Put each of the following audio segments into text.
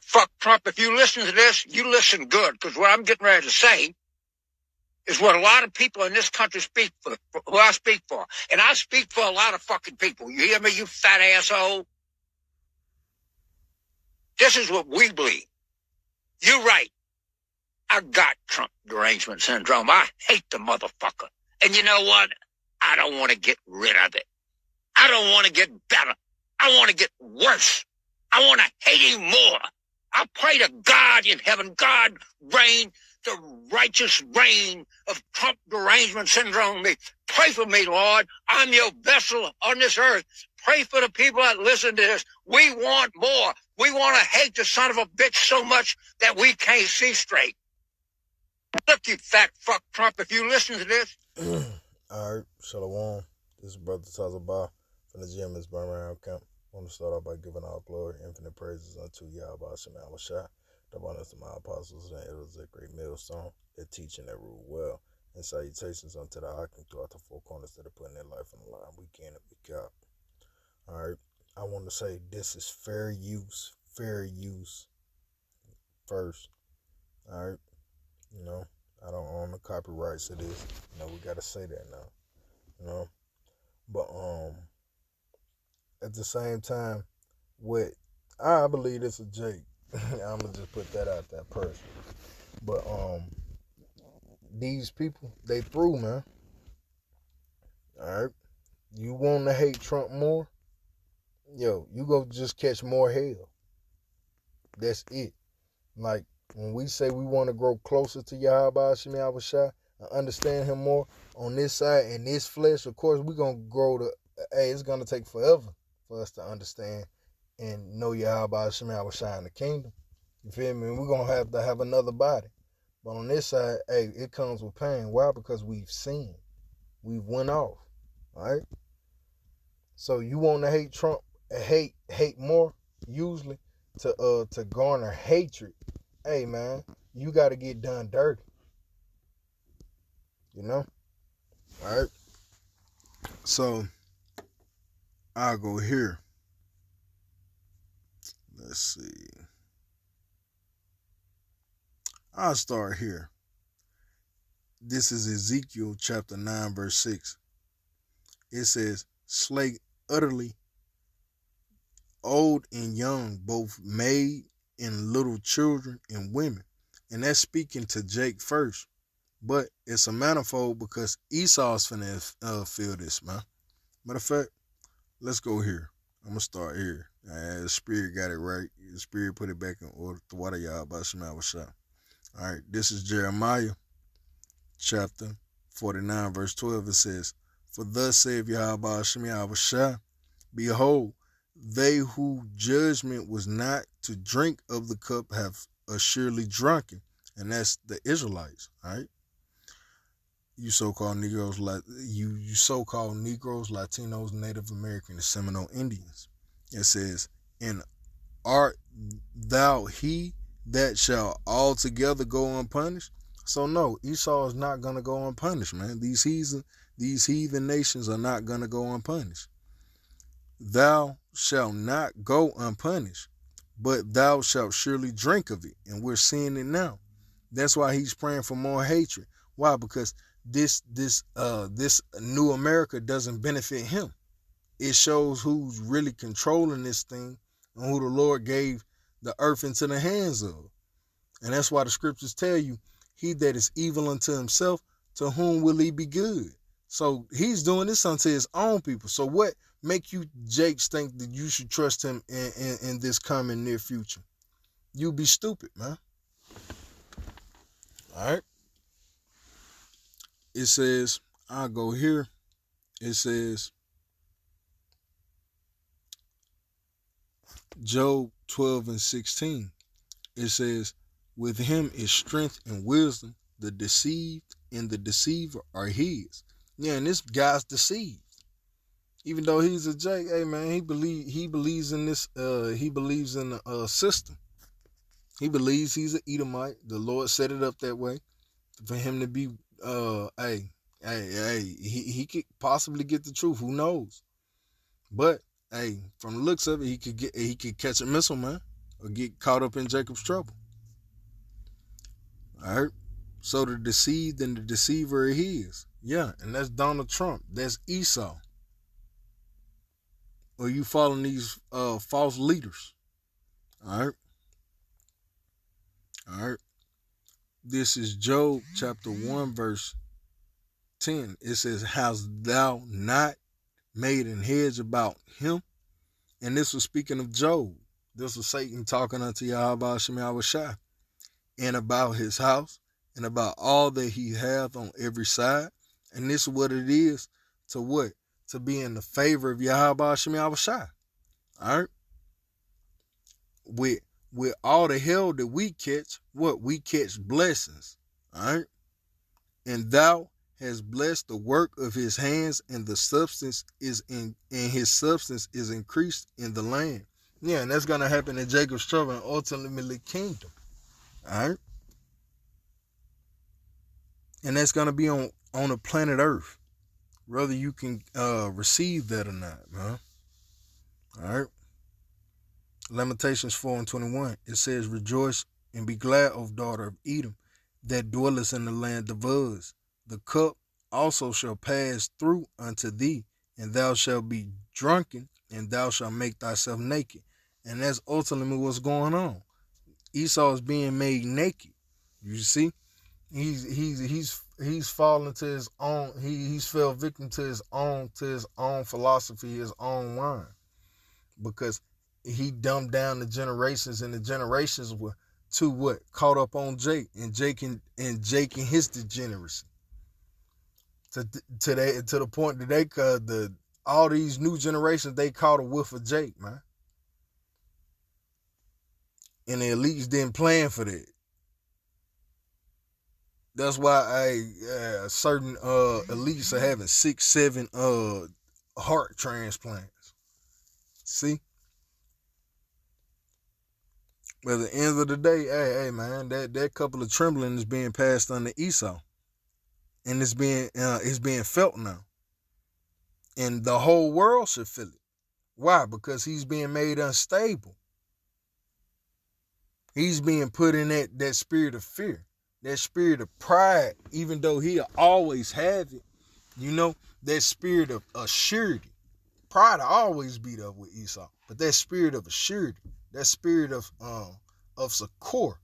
fuck Trump, if you listen to this, you listen good, because what I'm getting ready to say is what a lot of people in this country speak for, who I speak for. And I speak for a lot of fucking people. You hear me, you fat asshole? This is what we believe. You're right. I got Trump derangement syndrome. I hate the motherfucker. And you know what? I don't want to get rid of it. I don't want to get better. I want to get worse. I want to hate him more. I pray to God in heaven, God reign the righteous reign of Trump derangement syndrome. Pray for me, Lord. I'm your vessel on this earth. Pray for the people that listen to this. We want more. We want to hate the son of a bitch so much that we can't see straight. Look, you fat fuck Trump, if you listen to this. All right, Shalom. This is Brother Tazabah from the GMS Birmingham camp. I want to start off by giving all glory, infinite praises unto Yahweh Shem Shah, the abundance of my apostles and elders, that great millstone, that teach and that rule well, and salutations unto the Hakim throughout the four corners that are putting their life on the line week in and week out. All right, I want to say this is fair use first. All right, you know, I don't own the copyrights to this. You know, we got to say that now, you know, but at the same time, what I believe this is Jake. I'm gonna just put that out there personally. But these people, they through, man. Alright. You wanna hate Trump more? Yo, you go just catch more hell. That's it. Like when we say we want to grow closer to Yahweh Shem Shah and understand him more on this side and this flesh, of course we gonna grow to it's gonna take forever for us to understand and know Yahweh Shem Shah in the kingdom. You feel me? We're going to have another body. But on this side, hey, it comes with pain. Why? Because we've sinned. We've went off. All right? So you want to hate Trump, hate more, usually, to garner hatred. Hey, man, you got to get done dirty. You know? All right? So, I'll go here. Let's see. I'll start here. This is Ezekiel chapter 9, verse 6. It says, slay utterly old and young, both maid and little children and women. And that's speaking to Jake first. But it's a manifold because Esau's finna feel this, man. Matter of fact, let's go here. I'm going to start here. The Spirit got it right. The Spirit put it back in order. The water y'all about Shema Shah. All right, this is Jeremiah chapter 49, verse 12. It says, for thus saith Yahweh Shem Shah, behold, they who judgment was not to drink of the cup have assuredly drunken. And that's the Israelites, all right? You so-called Negroes, you so-called Negroes, Latinos, Native American, and Seminole Indians. It says, and art thou he that shall altogether go unpunished? So no, Esau is not going to go unpunished, man. These heathen nations are not going to go unpunished. Thou shalt not go unpunished, but thou shalt surely drink of it. And we're seeing it now. That's why he's praying for more hatred. Why? Because this new America doesn't benefit him. It shows who's really controlling this thing and who the Lord gave the earth into the hands of. And that's why the scriptures tell you, he that is evil unto himself, to whom will he be good? So he's doing this unto his own people. So what make you, Jakes, think that you should trust him in this coming near future? You be stupid, man. All right. It says, I'll go here. It says, Job 12 and 16. It says, with him is strength and wisdom. The deceived and the deceiver are his. Yeah, and this guy's deceived. Even though he's a Jake, hey man, he believes in this. He believes in the system. He believes he's an Edomite. The Lord set it up that way for him to be. He could possibly get the truth. Who knows? But hey, from the looks of it, he could catch a missile, man. or get caught up in Jacob's trouble. All right. So the deceived and the deceiver are his. Yeah, and that's Donald Trump. That's Esau. Or you following these false leaders. All right. All right. This is Job chapter 1, verse 10. It says, hast thou not made an hedge about him? And this was speaking of Job. This was Satan talking unto Yahweh Shem Yahushua, and about his house, and about all that he hath on every side. And this is what it is to what? To be in the favor of Yahweh Shem Yahushua. All right? With all the hell that we catch, what? We catch blessings. All right? And thou hast blessed the work of his hands, and the substance is in, and his substance is increased in the land. Yeah, and that's gonna happen in Jacob's trouble and ultimately kingdom. All right, and that's gonna be on the planet Earth, whether you can receive that or not, man. All right. Lamentations 4:21. It says, rejoice and be glad, O daughter of Edom, that dwellest in the land of Uz. The cup also shall pass through unto thee, and thou shalt be drunken, and thou shalt make thyself naked. And that's ultimately what's going on. Esau is being made naked. You see, he's fallen to his own. He's fell victim to his own philosophy, his own wine, because he dumbed down the generations, and the generations were to what? Caught up on Jake and his degeneracy. To the point that all these new generations, they caught a whiff of Jake, man. And the elites didn't plan for that. That's why certain elites are having 6, 7 heart transplants. See? But at the end of the day, hey man, that couple of trembling is being passed on to Esau. And it's being felt now. And the whole world should feel it. Why? Because he's being made unstable. He's being put in that spirit of fear, that spirit of pride, even though he'll always have it. You know, that spirit of assurity. Pride will always be there with Esau, but that spirit of assurity, that spirit of succor,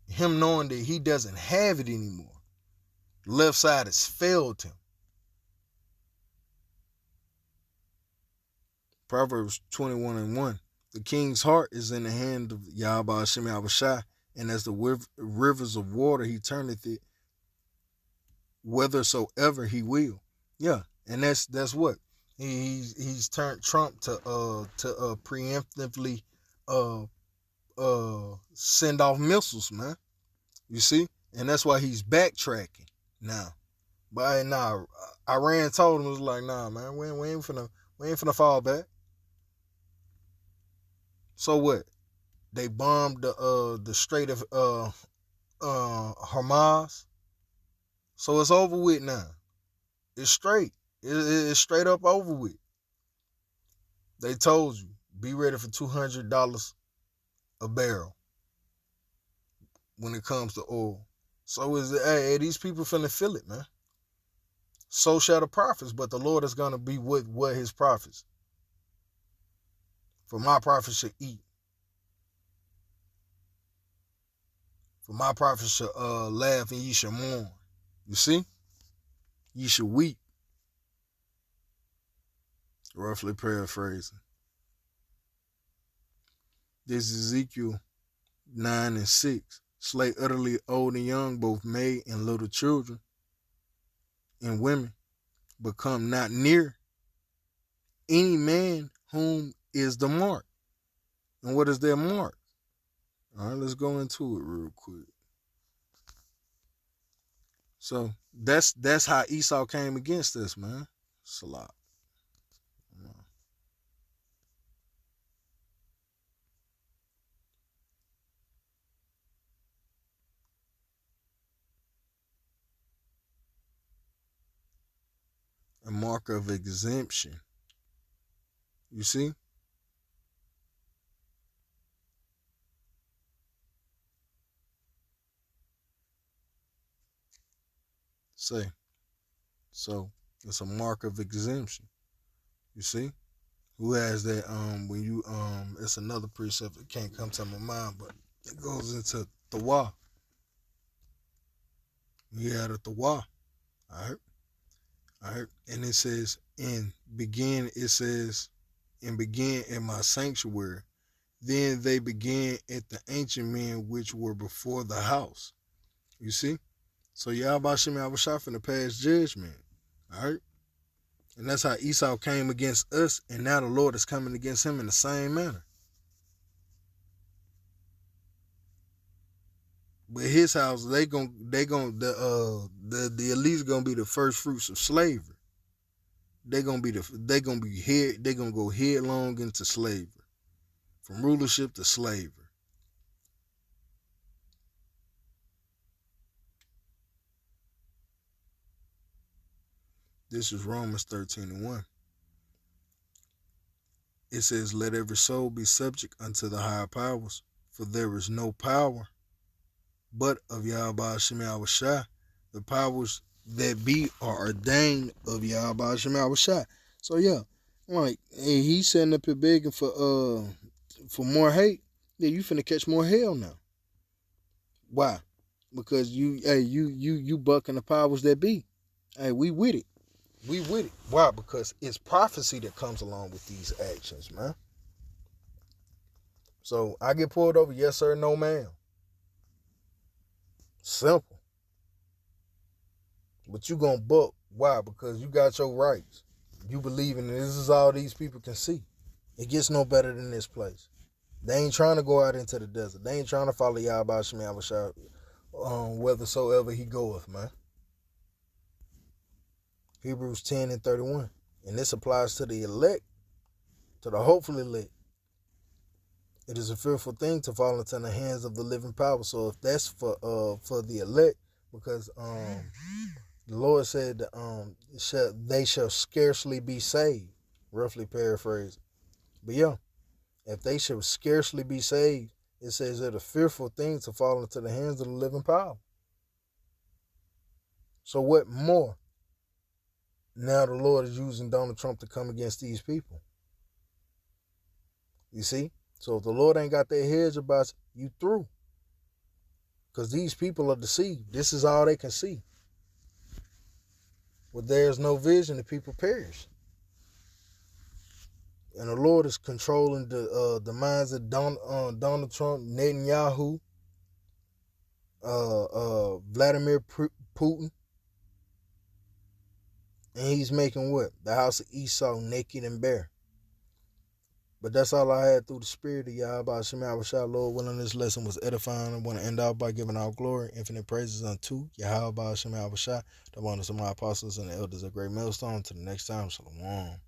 him knowing that he doesn't have it anymore. The left side has failed him. Proverbs 21:1. The king's heart is in the hand of Yahweh Shem Yahushua, and as the rivers of water, he turneth it whithersoever he will. Yeah, and that's what he's turned Trump to preemptively send off missiles, man. You see, and that's why he's backtracking now. But nah, Iran told him, it was like, nah, man, we ain't finna fall back. So what? They bombed the Strait of Hormuz. So it's over with now. It's straight. It's straight up over with. They told you, be ready for $200 a barrel when it comes to oil. So hey, these people finna feel it, man. So shall the prophets, but the Lord is gonna be with what his prophets. For my prophets shall eat. For my prophets shall laugh, and ye shall mourn. You see? Ye shall weep. Roughly paraphrasing. This is Ezekiel 9:6. Slay utterly old and young, both maid and little children and women, but come not near any man whom is the mark. And what is their mark? All right, let's go into it real quick. So that's how Esau came against us, man. Salah. A mark of exemption. You see? say. So it's a mark of exemption. You see? Who has that when you it's another precept that can't come to my mind, but it goes into the wah. We had a thawa. Alright. Alright. And it says and begin at my sanctuary. Then they began at the ancient men which were before the house. You see? So Yahweh Shem Yahushua finna pass judgment. Alright? And that's how Esau came against us, and now the Lord is coming against him in the same manner. But his house, the elites gonna be the first fruits of slavery. They're gonna go headlong into slavery. From rulership to slavery. This is Romans 13:1. It says, let every soul be subject unto the higher powers, for there is no power but of Yahweh Shem Yahushua. The powers that be are ordained of Yahweh Shem Yahushua. So yeah, like, hey, he's sitting up here begging for more hate. Yeah, you finna catch more hell now. Why? Because you bucking the powers that be. Hey, we with it. We with it. Why? Because it's prophecy that comes along with these actions, man. So I get pulled over, yes sir, no ma'am. Simple. But you gonna buck. Why? Because you got your rights. You believe in it. This is all these people can see. It gets no better than this place. They ain't trying to go out into the desert. They ain't trying to follow Yahweh Shem Yahushua whithersoever he goeth, man. Hebrews 10:31. And this applies to the elect, to the hopeful elect. It is a fearful thing to fall into the hands of the living power. So if that's for the elect, because the Lord said they shall scarcely be saved, roughly paraphrased. But yeah, if they shall scarcely be saved, it says it's a fearful thing to fall into the hands of the living power. So what more? Now the Lord is using Donald Trump to come against these people. You see? So if the Lord ain't got their heads about you through. Because these people are deceived. This is all they can see. Where there's no vision, the people perish. And the Lord is controlling the minds of Donald Trump, Netanyahu, Vladimir Putin. And he's making what? The house of Esau naked and bare. But that's all I had through the spirit of Yahweh Shem Yahushua. Lord willing, this lesson was edifying. I want to end out by giving all glory, infinite praises unto Yahweh Shem Yahushua, the abundance of my apostles and the elders of Great Millstone. Until the next time, Shalom.